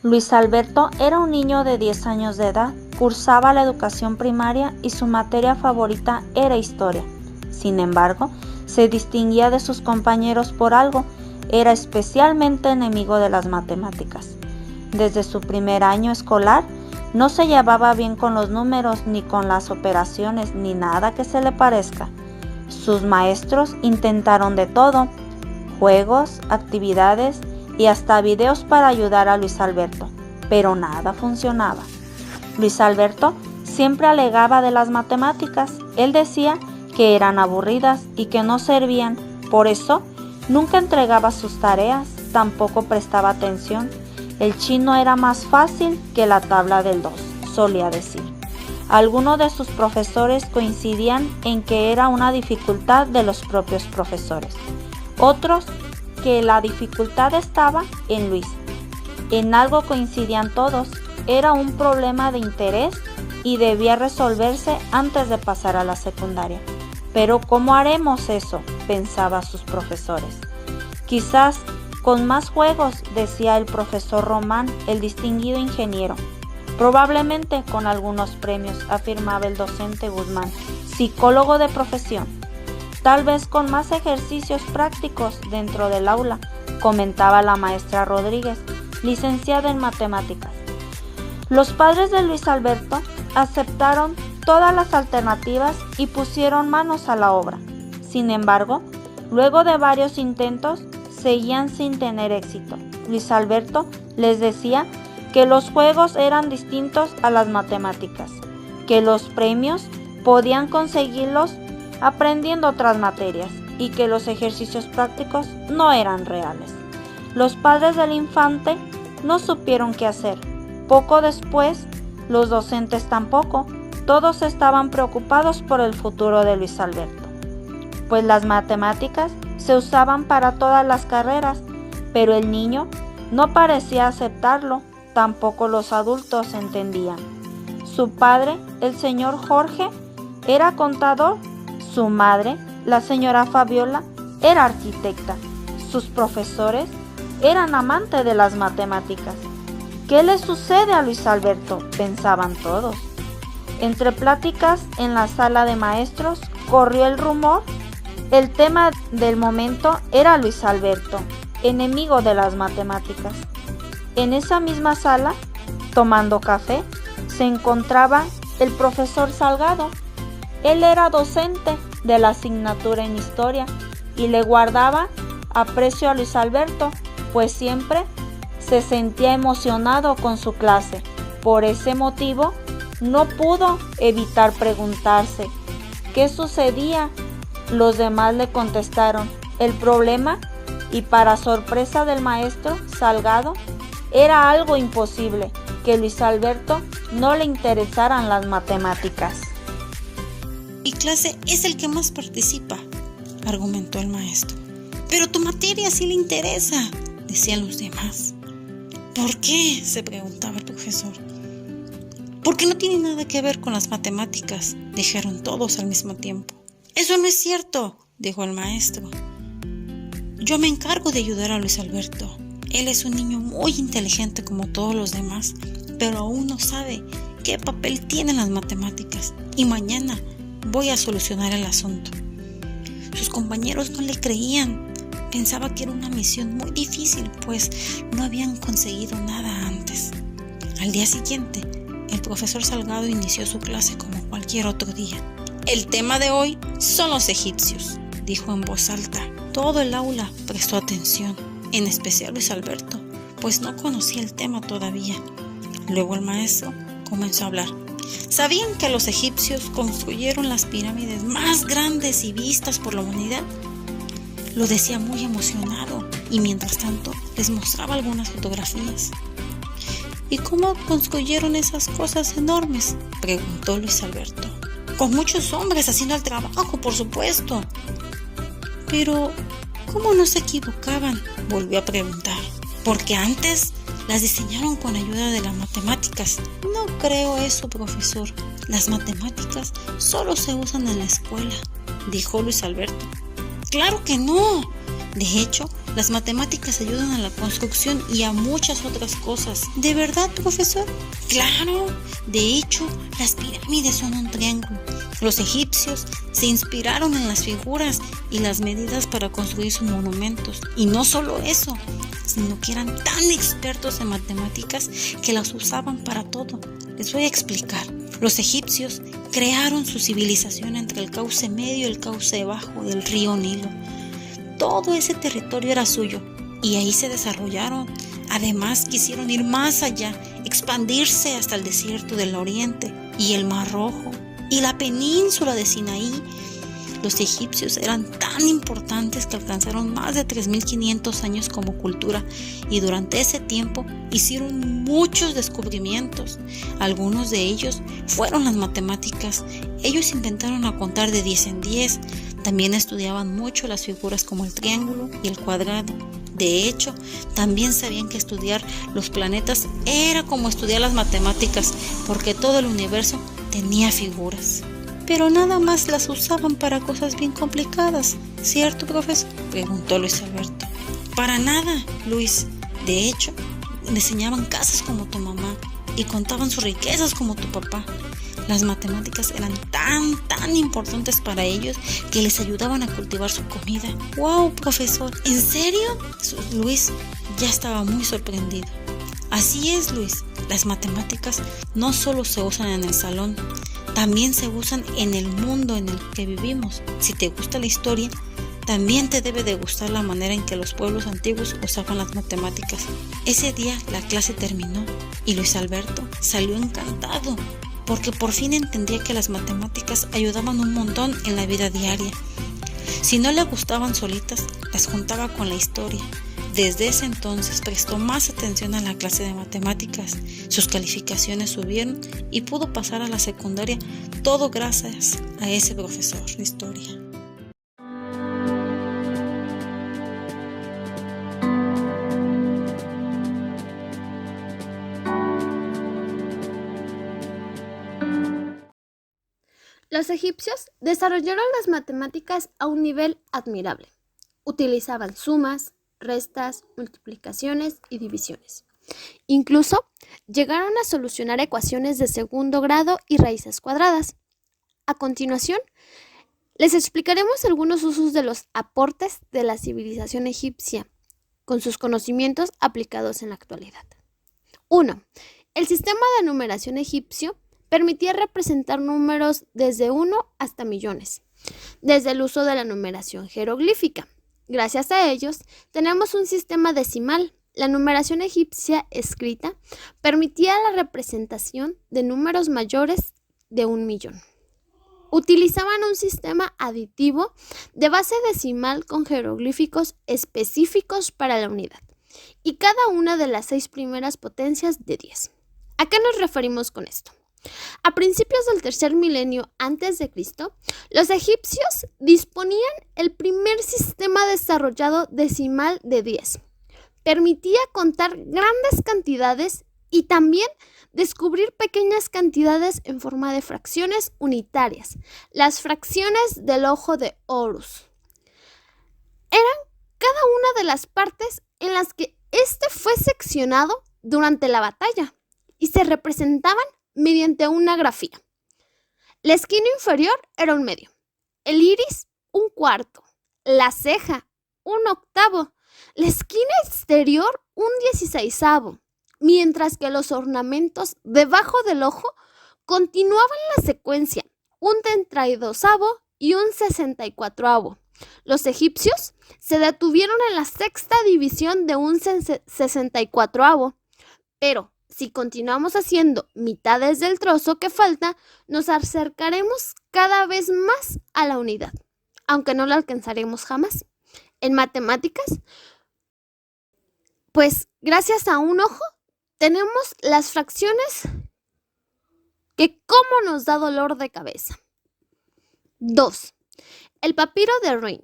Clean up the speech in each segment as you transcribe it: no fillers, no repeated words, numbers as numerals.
Luis Alberto era un niño de 10 años de edad, cursaba la educación primaria y su materia favorita era historia. Sin embargo, se distinguía de sus compañeros por algo, era especialmente enemigo de las matemáticas. Desde su primer año escolar, no se llevaba bien con los números, ni con las operaciones, ni nada que se le parezca. Sus maestros intentaron de todo, juegos, actividades y hasta videos para ayudar a Luis Alberto, pero nada funcionaba. Luis Alberto siempre alegaba de las matemáticas. Él decía que eran aburridas y que no servían, por eso nunca entregaba sus tareas, tampoco prestaba atención. El chino era más fácil que la tabla del 2, solía decir. Algunos de sus profesores coincidían en que era una dificultad de los propios profesores. Otros que la dificultad estaba en Luis. En algo coincidían todos, era un problema de interés y debía resolverse antes de pasar a la secundaria. Pero ¿cómo haremos eso?, pensaban sus profesores. Quizás con más juegos, decía el profesor Román, el distinguido ingeniero. Probablemente con algunos premios, afirmaba el docente Guzmán, psicólogo de profesión. Tal vez con más ejercicios prácticos dentro del aula, comentaba la maestra Rodríguez, licenciada en matemáticas. Los padres de Luis Alberto aceptaron todas las alternativas y pusieron manos a la obra. Sin embargo, luego de varios intentos, seguían sin tener éxito. Luis Alberto les decía que los juegos eran distintos a las matemáticas, que los premios podían conseguirlos aprendiendo otras materias y que los ejercicios prácticos no eran reales. Los padres del infante no supieron qué hacer. Poco después, los docentes tampoco. Todos estaban preocupados por el futuro de Luis Alberto, pues las matemáticas se usaban para todas las carreras, pero el niño no parecía aceptarlo, tampoco los adultos entendían. Su padre, el señor Jorge, era contador, su madre, la señora Fabiola, era arquitecta, sus profesores eran amantes de las matemáticas. ¿Qué le sucede a Luis Alberto?, pensaban todos. Entre pláticas en la sala de maestros corrió el rumor. El tema del momento era Luis Alberto, enemigo de las matemáticas. En esa misma sala, tomando café, se encontraba el profesor Salgado. Él era docente de la asignatura en historia y le guardaba aprecio a Luis Alberto, pues siempre se sentía emocionado con su clase. Por ese motivo, no pudo evitar preguntarse qué sucedía. Los demás le contestaron el problema y para sorpresa del maestro Salgado, era algo imposible que Luis Alberto no le interesaran las matemáticas. Mi clase es el que más participa, argumentó el maestro. Pero tu materia sí le interesa, decían los demás. ¿Por qué?, se preguntaba el profesor. Porque no tiene nada que ver con las matemáticas, dijeron todos al mismo tiempo. Eso no es cierto, dijo el maestro. Yo me encargo de ayudar a Luis Alberto. Él es un niño muy inteligente como todos los demás, pero aún no sabe qué papel tienen las matemáticas y mañana voy a solucionar el asunto. Sus compañeros no le creían. Pensaba que era una misión muy difícil, pues no habían conseguido nada antes. Al día siguiente, el profesor Salgado inició su clase como cualquier otro día. El tema de hoy son los egipcios, dijo en voz alta. Todo el aula prestó atención, en especial Luis Alberto, pues no conocía el tema todavía. Luego el maestro comenzó a hablar. ¿Sabían que los egipcios construyeron las pirámides más grandes y vistas por la humanidad? Lo decía muy emocionado y mientras tanto les mostraba algunas fotografías. ¿Y cómo construyeron esas cosas enormes?, preguntó Luis Alberto. Con muchos hombres haciendo el trabajo, por supuesto. Pero, ¿cómo no se equivocaban?, volvió a preguntar. Porque antes las diseñaron con ayuda de las matemáticas. No creo eso, profesor. Las matemáticas solo se usan en la escuela, dijo Luis Alberto. Claro que no. De hecho, Las matemáticas ayudan a la construcción y a muchas otras cosas. ¿De verdad, profesor? Claro, de hecho, las pirámides son un triángulo. Los egipcios se inspiraron en las figuras y las medidas para construir sus monumentos. Y no solo eso, sino que eran tan expertos en matemáticas que las usaban para todo. Les voy a explicar. Los egipcios crearon su civilización entre el cauce medio y el cauce bajo del río Nilo. Todo ese territorio era suyo y ahí se desarrollaron. Además, quisieron ir más allá, expandirse hasta el desierto del Oriente y el Mar Rojo y la península de Sinaí. Los egipcios eran tan importantes que alcanzaron más de 3.500 años como cultura y durante ese tiempo hicieron muchos descubrimientos. Algunos de ellos fueron las matemáticas. Ellos inventaron a contar de 10 en 10. También estudiaban mucho las figuras como el triángulo y el cuadrado. De hecho, también sabían que estudiar los planetas era como estudiar las matemáticas, porque todo el universo tenía figuras. Pero nada más las usaban para cosas bien complicadas, ¿cierto, profesor?, preguntó Luis Alberto. Para nada, Luis. De hecho, le enseñaban casas como tu mamá y contaban sus riquezas como tu papá. Las matemáticas eran tan importantes para ellos que les ayudaban a cultivar su comida. ¡Wow, profesor! ¿En serio? Luis ya estaba muy sorprendido. Así es, Luis. Las matemáticas no solo se usan en el salón, también se usan en el mundo en el que vivimos. Si te gusta la historia, también te debe de gustar la manera en que los pueblos antiguos usaban las matemáticas. Ese día la clase terminó y Luis Alberto salió encantado, porque por fin entendía que las matemáticas ayudaban un montón en la vida diaria. Si no le gustaban solitas, las juntaba con la historia. Desde ese entonces prestó más atención a la clase de matemáticas. Sus calificaciones subieron y pudo pasar a la secundaria, todo gracias a ese profesor de historia. Los egipcios desarrollaron las matemáticas a un nivel admirable. Utilizaban sumas, restas, multiplicaciones y divisiones. Incluso llegaron a solucionar ecuaciones de segundo grado y raíces cuadradas. A continuación, les explicaremos algunos usos de los aportes de la civilización egipcia con sus conocimientos aplicados en la actualidad. 1. El sistema de numeración egipcio permitía representar números desde 1 hasta millones, desde el uso de la numeración jeroglífica. Gracias a ellos, tenemos un sistema decimal. La numeración egipcia escrita permitía la representación de números mayores de 1.000.000. Utilizaban un sistema aditivo de base decimal con jeroglíficos específicos para la unidad y cada una de las 6 primeras potencias de 10. ¿A qué nos referimos con esto? A principios del tercer milenio antes de Cristo, los egipcios disponían el primer sistema desarrollado decimal de 10. Permitía contar grandes cantidades y también descubrir pequeñas cantidades en forma de fracciones unitarias, las fracciones del ojo de Horus. Eran cada una de las partes en las que éste fue seccionado durante la batalla y se representaban mediante una grafía. La esquina inferior era 1/2, el iris 1/4, la ceja 1/8, la esquina exterior 1/16, mientras que los ornamentos debajo del ojo continuaban la secuencia 1/32 y 1/64. Los egipcios se detuvieron en la sexta división de 1/64, pero si continuamos haciendo mitades del trozo que falta, nos acercaremos cada vez más a la unidad, aunque no la alcanzaremos jamás. En matemáticas, pues gracias a un ojo, tenemos las fracciones que cómo nos da dolor de cabeza. 2. El papiro de Rhind.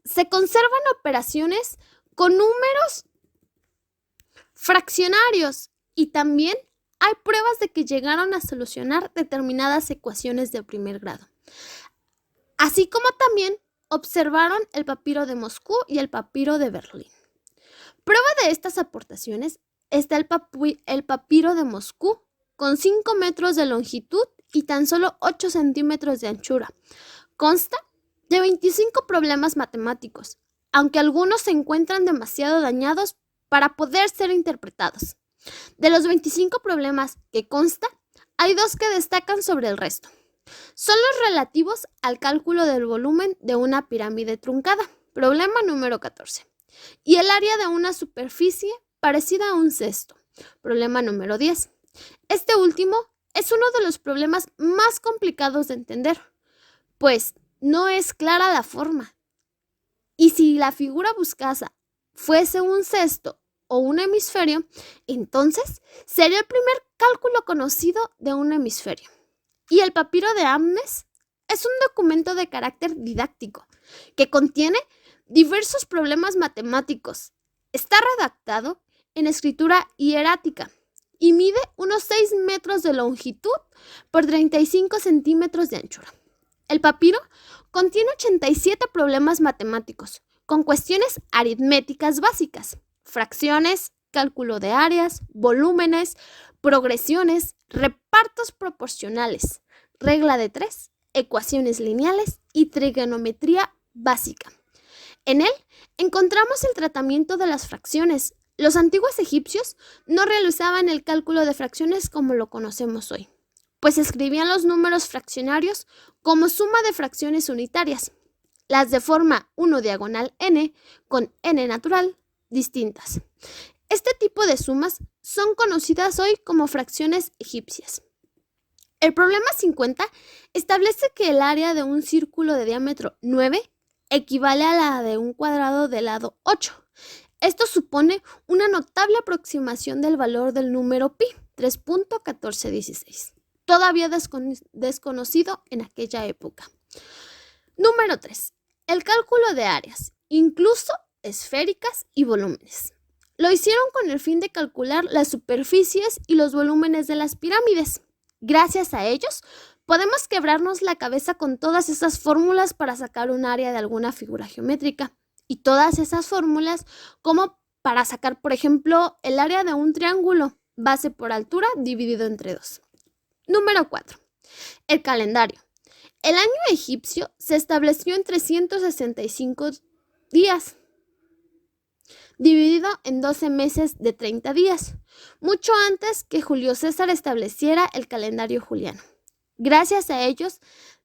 Se conservan operaciones con números fraccionarios y también hay pruebas de que llegaron a solucionar determinadas ecuaciones de primer grado. Así como también observaron el papiro de Moscú y el papiro de Berlín. Prueba de estas aportaciones está el papiro de Moscú, con 5 metros de longitud y tan solo 8 centímetros de anchura. Consta de 25 problemas matemáticos, aunque algunos se encuentran demasiado dañados para poder ser interpretados. De los 25 problemas que consta, hay 2 que destacan sobre el resto. Son los relativos al cálculo del volumen de una pirámide truncada, problema número 14, y el área de una superficie parecida a un cesto, problema número 10. Este último es uno de los problemas más complicados de entender, pues no es clara la forma. Y si la figura buscada fuese un cesto o un hemisferio, entonces sería el primer cálculo conocido de un hemisferio. Y el papiro de Amnes es un documento de carácter didáctico que contiene diversos problemas matemáticos. Está redactado en escritura hierática y mide unos 6 metros de longitud por 35 centímetros de anchura. El papiro contiene 87 problemas matemáticos con cuestiones aritméticas básicas, fracciones, cálculo de áreas, volúmenes, progresiones, repartos proporcionales, regla de 3, ecuaciones lineales y trigonometría básica. En él encontramos el tratamiento de las fracciones. Los antiguos egipcios no realizaban el cálculo de fracciones como lo conocemos hoy, pues escribían los números fraccionarios como suma de fracciones unitarias, las de forma 1 diagonal n con n natural distintas. Este tipo de sumas son conocidas hoy como fracciones egipcias. El problema 50 establece que el área de un círculo de diámetro 9 equivale a la de un cuadrado de lado 8. Esto supone una notable aproximación del valor del número pi, 3.1416, todavía desconocido en aquella época. Número 3. El cálculo de áreas, incluso esféricas y volúmenes. Lo hicieron con el fin de calcular las superficies y los volúmenes de las pirámides. Gracias a ellos, podemos quebrarnos la cabeza con todas esas fórmulas para sacar un área de alguna figura geométrica. Y todas esas fórmulas como para sacar, por ejemplo, el área de un triángulo, base por altura dividido entre 2. Número 4. El calendario. El año egipcio se estableció en 365 días, dividido en 12 meses de 30 días, mucho antes que Julio César estableciera el calendario juliano. Gracias a ellos,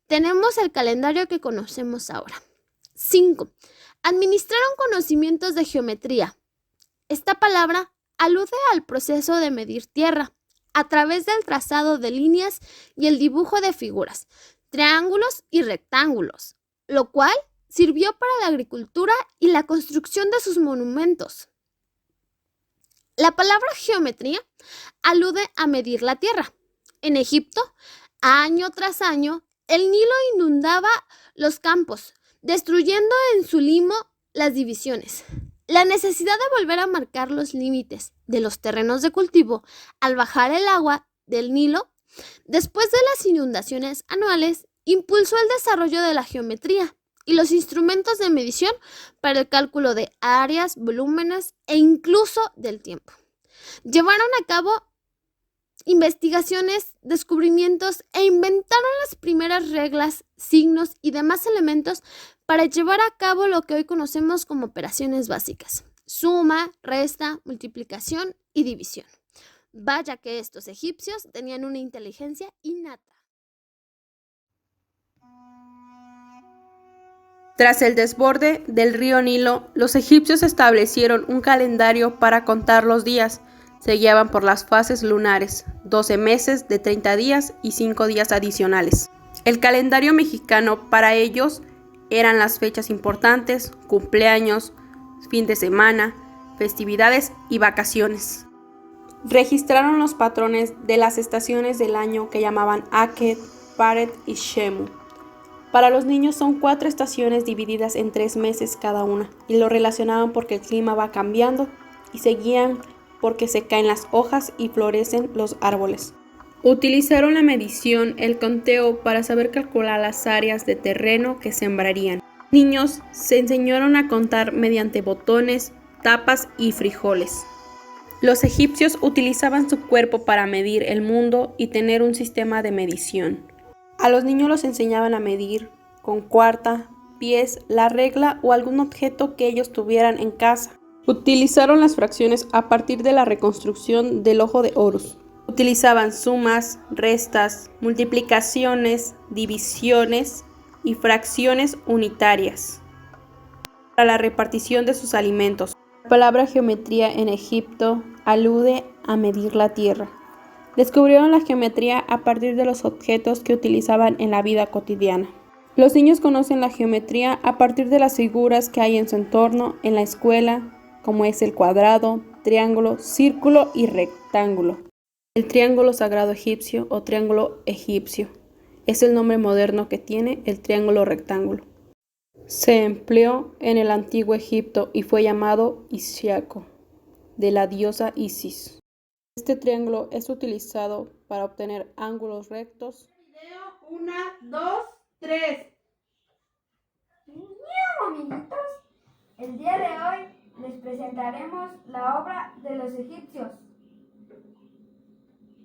tenemos el calendario que conocemos ahora. 5. Administraron conocimientos de geometría. Esta palabra alude al proceso de medir tierra a través del trazado de líneas y el dibujo de figuras, triángulos y rectángulos, lo cual sirvió para la agricultura y la construcción de sus monumentos. La palabra geometría alude a medir la tierra. En Egipto, año tras año, el Nilo inundaba los campos, destruyendo en su limo las divisiones. La necesidad de volver a marcar los límites de los terrenos de cultivo al bajar el agua del Nilo, después de las inundaciones anuales, impulsó el desarrollo de la geometría y los instrumentos de medición para el cálculo de áreas, volúmenes e incluso del tiempo. Llevaron a cabo investigaciones, descubrimientos e inventaron las primeras reglas, signos y demás elementos para llevar a cabo lo que hoy conocemos como operaciones básicas: suma, resta, multiplicación y división. Vaya que estos egipcios tenían una inteligencia innata. Tras el desborde del río Nilo, los egipcios establecieron un calendario para contar los días. Se guiaban por las fases lunares, 12 meses de 30 días y 5 días adicionales. El calendario mexicano para ellos eran las fechas importantes, cumpleaños, fin de semana, festividades y vacaciones. Registraron los patrones de las estaciones del año que llamaban Aked, Paret y Shemu. Para los niños son 4 estaciones divididas en 3 meses cada una, y lo relacionaban porque el clima va cambiando y seguían porque se caen las hojas y florecen los árboles. Utilizaron la medición, el conteo, para saber calcular las áreas de terreno que sembrarían. Niños se enseñaron a contar mediante botones, tapas y frijoles. Los egipcios utilizaban su cuerpo para medir el mundo y tener un sistema de medición. A los niños los enseñaban a medir con cuarta, pies, la regla o algún objeto que ellos tuvieran en casa. Utilizaron las fracciones a partir de la reconstrucción del ojo de Horus. Utilizaban sumas, restas, multiplicaciones, divisiones y fracciones unitarias para la repartición de sus alimentos. La palabra geometría en Egipto alude a medir la tierra. Descubrieron la geometría a partir de los objetos que utilizaban en la vida cotidiana. Los niños conocen la geometría a partir de las figuras que hay en su entorno, en la escuela, como es el cuadrado, triángulo, círculo y rectángulo. El triángulo sagrado egipcio o triángulo egipcio es el nombre moderno que tiene el triángulo rectángulo. Se empleó en el antiguo Egipto y fue llamado Ishaco, de la diosa Isis. Este triángulo es utilizado para obtener ángulos rectos. Video 1, 2, 3. Amiguitos, el día de hoy les presentaremos la obra de los egipcios.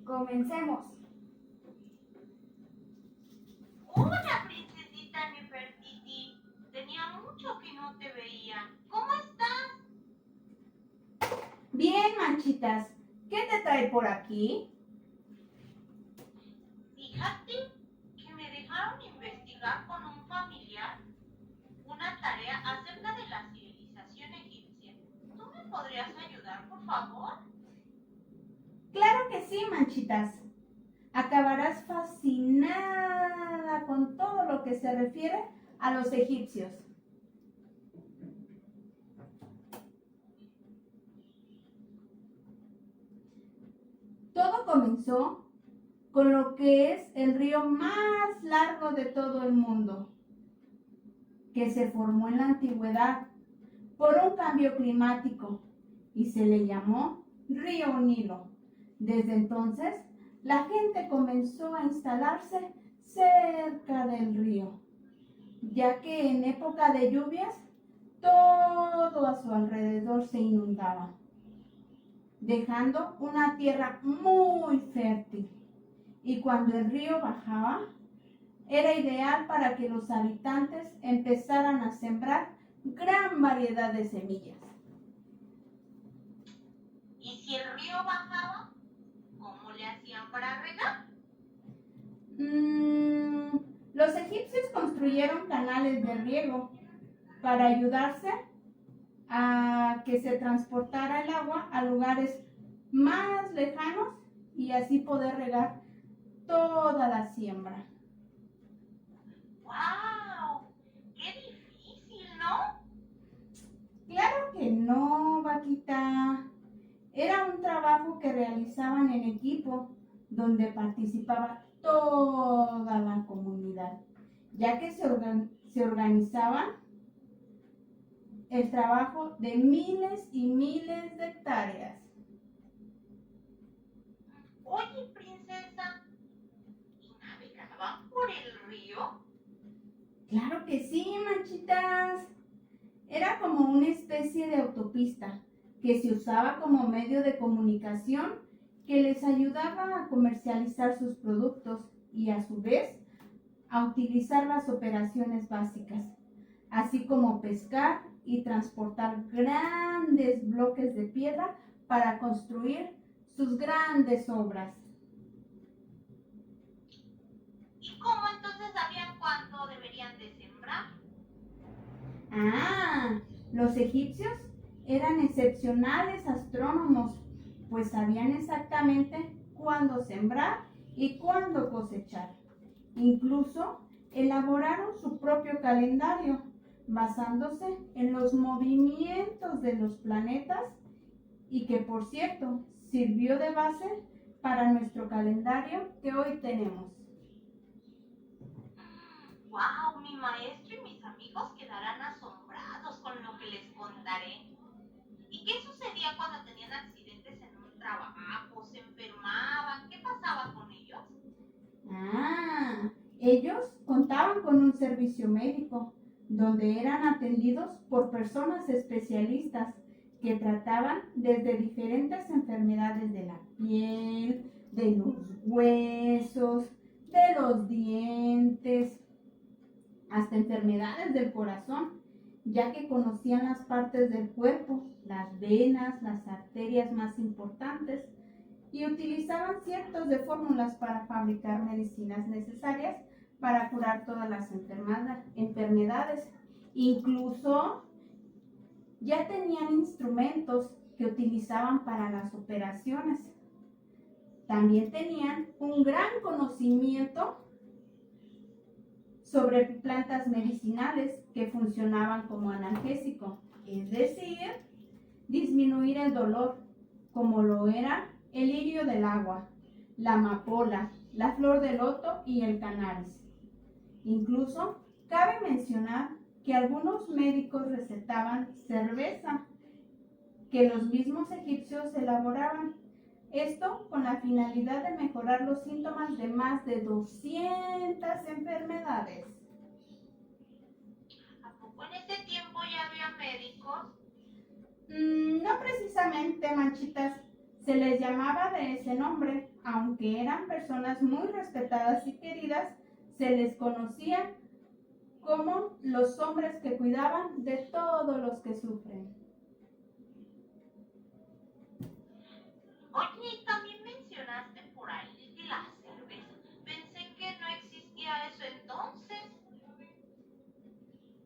Comencemos. Hola, princesita Nefertiti. Tenía mucho que no te veía. ¿Cómo estás? Bien, manchitas. ¿Qué te trae por aquí? Fíjate que me dejaron investigar con un familiar una tarea acerca de la civilización egipcia. ¿Tú me podrías ayudar, por favor? Claro que sí, manchitas. Acabarás fascinada con todo lo que se refiere a los egipcios. Todo comenzó con lo que es el río más largo de todo el mundo, que se formó en la antigüedad por un cambio climático y se le llamó Río Nilo. Desde entonces, la gente comenzó a instalarse cerca del río, ya que en época de lluvias todo a su alrededor se inundaba, dejando una tierra muy fértil. Y cuando el río bajaba, era ideal para que los habitantes empezaran a sembrar gran variedad de semillas. ¿Y si el río bajaba, cómo le hacían para regar? Los egipcios construyeron canales de riego para ayudarse a que se transportara el agua a lugares más lejanos y así poder regar toda la siembra. ¡Wow! ¡Qué difícil!, ¿no? Claro que no, vaquita. Era un trabajo que realizaban en equipo, donde participaba toda la comunidad, ya que se organizaban el trabajo de miles y miles de hectáreas. Oye, princesa, ¿y navegaban por el río? Claro que sí, manchitas. Era como una especie de autopista que se usaba como medio de comunicación que les ayudaba a comercializar sus productos y a su vez a utilizar las operaciones básicas, así como pescar y transportar grandes bloques de piedra para construir sus grandes obras. ¿Y cómo entonces sabían cuándo deberían de sembrar? Los egipcios eran excepcionales astrónomos, pues sabían exactamente cuándo sembrar y cuándo cosechar. Incluso elaboraron su propio calendario, basándose en los movimientos de los planetas y que, por cierto, sirvió de base para nuestro calendario que hoy tenemos. ¡Wow! Mi maestro y mis amigos quedarán asombrados con lo que les contaré. ¿Y qué sucedía cuando tenían accidentes en un trabajo? ¿Se enfermaban? ¿Qué pasaba con ellos? Ellos contaban con un servicio médico, donde eran atendidos por personas especialistas que trataban desde diferentes enfermedades de la piel, de los huesos, de los dientes, hasta enfermedades del corazón, ya que conocían las partes del cuerpo, las venas, las arterias más importantes, y utilizaban cientos de fórmulas para fabricar medicinas necesarias para curar todas las enfermedades. Incluso ya tenían instrumentos que utilizaban para las operaciones. También tenían un gran conocimiento sobre plantas medicinales que funcionaban como analgésico, es decir, disminuir el dolor, como lo era el lirio del agua, la amapola, la flor de loto y el cannabis. Incluso cabe mencionar que algunos médicos recetaban cerveza que los mismos egipcios elaboraban. Esto con la finalidad de mejorar los síntomas de más de 200 enfermedades. ¿A poco en ese tiempo ya había médicos? No precisamente, Manchitas. Se les llamaba de ese nombre, aunque eran personas muy respetadas y queridas, se les conocía como los hombres que cuidaban de todos los que sufren. Oye, también mencionaste por ahí de la cerveza. Pensé que no existía eso entonces.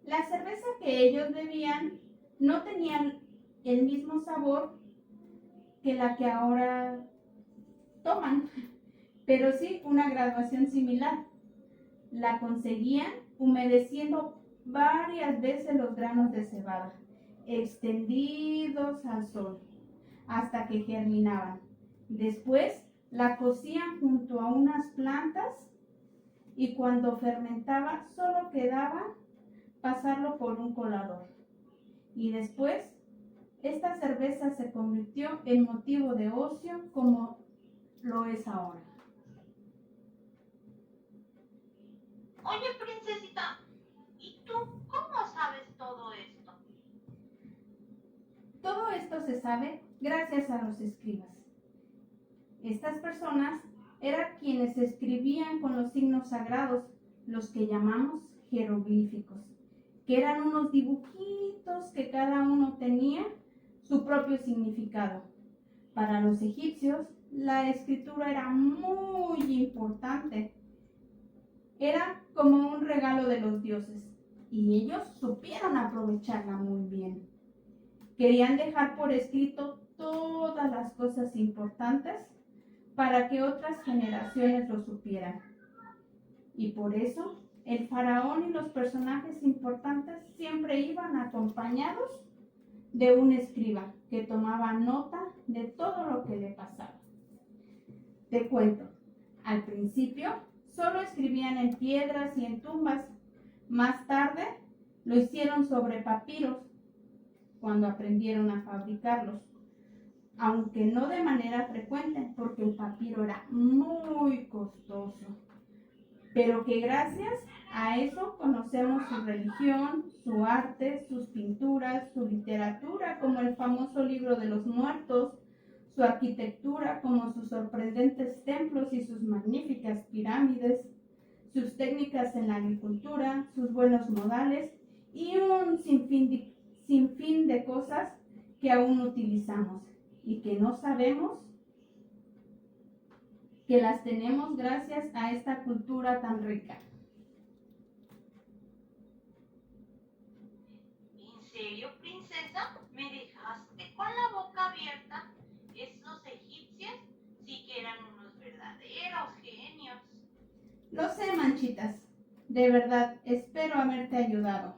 La cerveza que ellos bebían no tenía el mismo sabor que la que ahora toman, pero sí una graduación similar. La conseguían humedeciendo varias veces los granos de cebada, extendidos al sol, hasta que germinaban. Después la cocían junto a unas plantas y cuando fermentaba solo quedaba pasarlo por un colador. Y después esta cerveza se convirtió en motivo de ocio como lo es ahora. Oye, princesita, ¿y tú cómo sabes todo esto? Todo esto se sabe gracias a los escribas. Estas personas eran quienes escribían con los signos sagrados, los que llamamos jeroglíficos, que eran unos dibujitos que cada uno tenía su propio significado. Para los egipcios, la escritura era muy importante. Era como un regalo de los dioses y ellos supieron aprovecharla muy bien. Querían dejar por escrito todas las cosas importantes para que otras generaciones lo supieran. Y por eso el faraón y los personajes importantes siempre iban acompañados de un escriba que tomaba nota de todo lo que le pasaba. Te cuento, al principio solo escribían en piedras y en tumbas. Más tarde lo hicieron sobre papiros cuando aprendieron a fabricarlos, aunque no de manera frecuente porque el papiro era muy costoso, pero que gracias a eso conocemos su religión, su arte, sus pinturas, su literatura, como el famoso libro de los muertos, su arquitectura, como sus sorprendentes templos y sus magníficas pirámides, sus técnicas en la agricultura, sus buenos modales y un sinfín de cosas que aún utilizamos y que no sabemos que las tenemos gracias a esta cultura tan rica. ¿En serio, princesa? ¿Me dejaste con la boca abierta? Esos egipcios sí que eran unos verdaderos genios. Lo sé, Manchitas. De verdad, espero haberte ayudado.